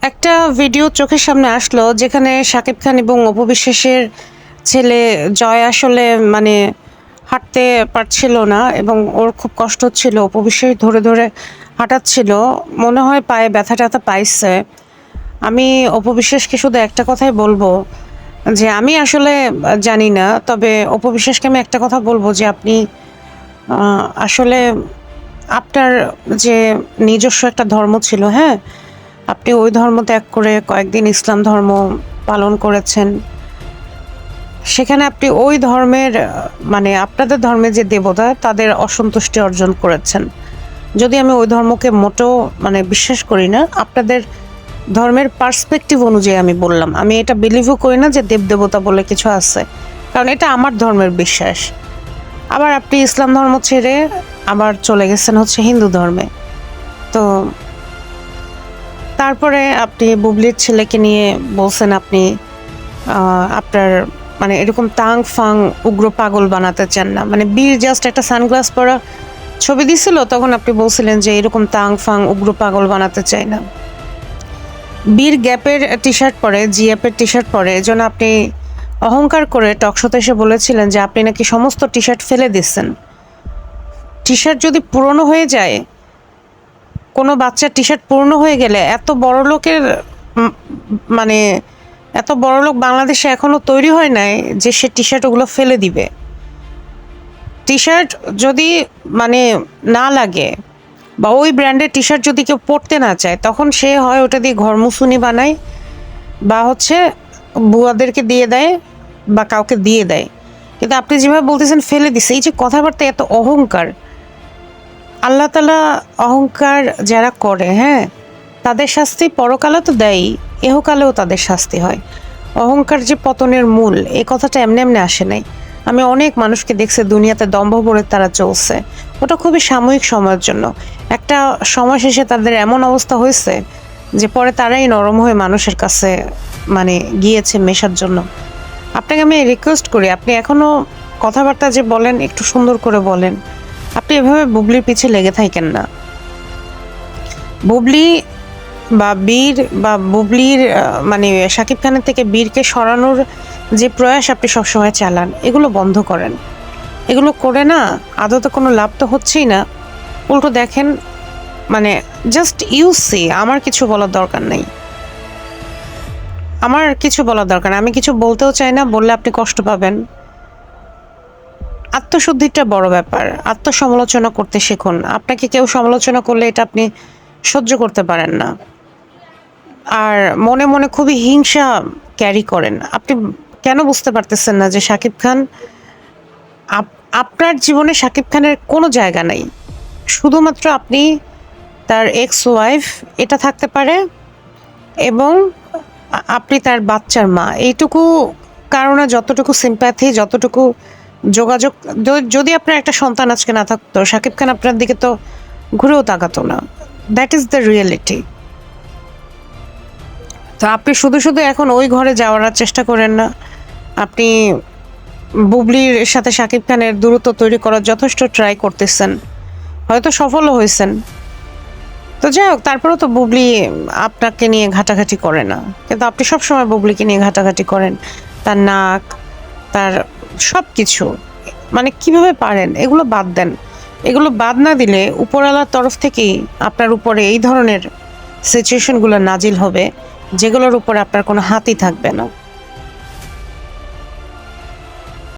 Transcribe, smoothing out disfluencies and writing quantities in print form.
একটা ভিডিও চোখের সামনে আসলো যেখানে শাকিব খান এবং অপু বিশ্বাসের ছেলে জয় আসলে মানে হাঁটতে পারছিল না এবং ওর খুব কষ্ট হচ্ছিল। অপু বিশ্বাস ধরে ধরে হাঁটাচ্ছিল, মনে হয় পায়ে ব্যথা ট্যাথা পাইছে। আমি অপু বিশ্বাসকে শুধু একটা কথাই বলবো যে আমি আসলে জানি না, তবে অপু বিশ্বাসকে আমি একটা কথা বলবো যে আপনি আসলে আপনার যে নিজস্ব একটা ধর্ম ছিল, হ্যাঁ, আপনি ওই ধর্ম ত্যাগ করে কয়েকদিন ইসলাম ধর্ম পালন করেছেন। সেখানে আপনি ওই ধর্মের মানে আপনাদের ধর্মের যে দেবতা তাদের অসন্তুষ্টি অর্জন করেছেন। যদি আমি ওই ধর্মকে মোটেও মানে বিশ্বাস করি না, আপনাদের ধর্মের পার্সপেক্টিভ অনুযায়ী আমি বললাম, আমি এটা বিলিভও করি না যে দেবদেবতা বলে কিছু আছে, কারণ এটা আমার ধর্মের বিশ্বাস। আবার আপনি ইসলাম ধর্ম ছেড়ে আবার চলে গেছেন হচ্ছে হিন্দু ধর্মে। তো তারপরে আপনি বুবলির ছেলেকে নিয়ে বলছেন আপনি আপনার মানে এরকম তাং ফাং উগ্র পাগল বানাতে চান না। মানে বীর জাস্ট একটা সানগ্লাস পরা ছবি দিছিল, তখন আপনি বলছিলেন যে এরকম তাং ফাং উগ্র পাগল বানাতে চাই না। বীর গ্যাপের টি শার্ট পরে, জিএপের টি শার্ট পরে, এজন্য আপনি অহংকার করে টকশোতে এসে বলেছিলেন যে আপনি নাকি সমস্ত টি শার্ট ফেলে দিচ্ছেন। টি শার্ট যদি পুরনো হয়ে যায়, কোনো বাচ্চার টি শার্ট পুরনো হয়ে গেলে এত বড় লোকের মানে এত বড় লোক বাংলাদেশে এখনো তৈরি হয় নাই যে সে টি শার্ট ওগুলো ফেলে দিবে। টি শার্ট যদি মানে না লাগে বা ওই ব্র্যান্ডের টি শার্ট যদি কেউ পরতে না চায়, তখন সে হয় ওটা দিয়ে ঘর মুসুনি বানায় বা হচ্ছে বুয়াদেরকে দিয়ে দেয় বা কাউকে দিয়ে দেয়। কিন্তু আপনি যেভাবে বলতেছেন ফেলে দিছে, এই যে কথাবার্তা এত অহংকার, আল্লাহ তাআলা অহংকার যারা করে, হ্যাঁ, তাদের শাস্তি পরকালে তো দেয়ই, এহকালেও তাদের শাস্তি হয়। অহংকার যে পতনের মূল, এই কথাটা এমনি এমনি আসে নাই। আমি অনেক মানুষকে দেখছি দুনিয়াতে দম্ভ ভরে তারা চলছে, ওটা খুবই সাময়িক সময়ের জন্য। একটা সময় শেষে তাদের এমন অবস্থা হয়েছে যে পরে তারাই নরম হয়ে মানুষের কাছে মানে গিয়েছে মেশার জন্য। আপনাকে আমি রিকোয়েস্ট করি, আপনি এখনো কথাবার্তা যে বলেন একটু সুন্দর করে বলেন। আপনি এভাবে বুবলির পিছে লেগে থাকেন না। বুবলি বা বীর বা বুবলির মানে শাকিব খানের থেকে বীরকে সরানোর যে প্রয়াস আপনি সবসময় চালান, এগুলো বন্ধ করেন। এগুলো করে না আদতে কোনো লাভ তো হচ্ছেই না, উল্টো দেখেন মানে জাস্ট সি। আমার কিছু বলার দরকার নেই, আমার কিছু বলার দরকার নেই, আমি কিছু বলতেও চাই না, বললে আপনি কষ্ট পাবেন। আত্মশুদ্ধিটা বড় ব্যাপার। আত্মসমালোচনা করতে শিখুন। আপনাকে কেউ সমালোচনা করলে এটা আপনি সহ্য করতে পারেন না, আর মনে মনে খুবই হিংসা ক্যারি করেন। আপনি কেন বুঝতে পারতেছেন না যে শাকিব খান, আপনার জীবনে শাকিব খানের কোনো জায়গা নাই। শুধুমাত্র আপনি তার এক্স ওয়াইফ এটা থাকতে পারে, এবং আপনি তার বাচ্চার মা, এইটুকু কারণে যতটুকু সিম্প্যাথি, যতটুকু যোগাযোগ, যদি আপনার একটা সন্তান আজকে না থাকতো, শাকিব খান আপনার দিকে তো ঘুরেও তাকাতো না। That is the reality. তো আপনি শুধু শুধু এখন ওই ঘরে যাওয়ার চেষ্টা করেন না। আপনি বুবলির সাথে শাকিব খানের দূরত্ব তৈরি করার যথেষ্ট ট্রাই করতেছেন, হয়তো সফলও হয়েছেন। তো যাই হোক, তারপরেও তো বুবলি আপনাকে নিয়ে ঘাটাঘাটি করে না, কিন্তু আপনি সবসময় বুবলিকে নিয়ে ঘাটাঘাটি করেন। তার নাক, তার সব কিছু, মানে কিভাবে পারেন? এগুলো বাদ দেন। এগুলো বাদ না দিলে উপরওয়ালার তরফ থেকেই আপনার উপরে এই ধরনের সিচুয়েশনগুলো নাজিল হবে, যেগুলোর উপরে আপনার কোনো হাতই থাকবে না।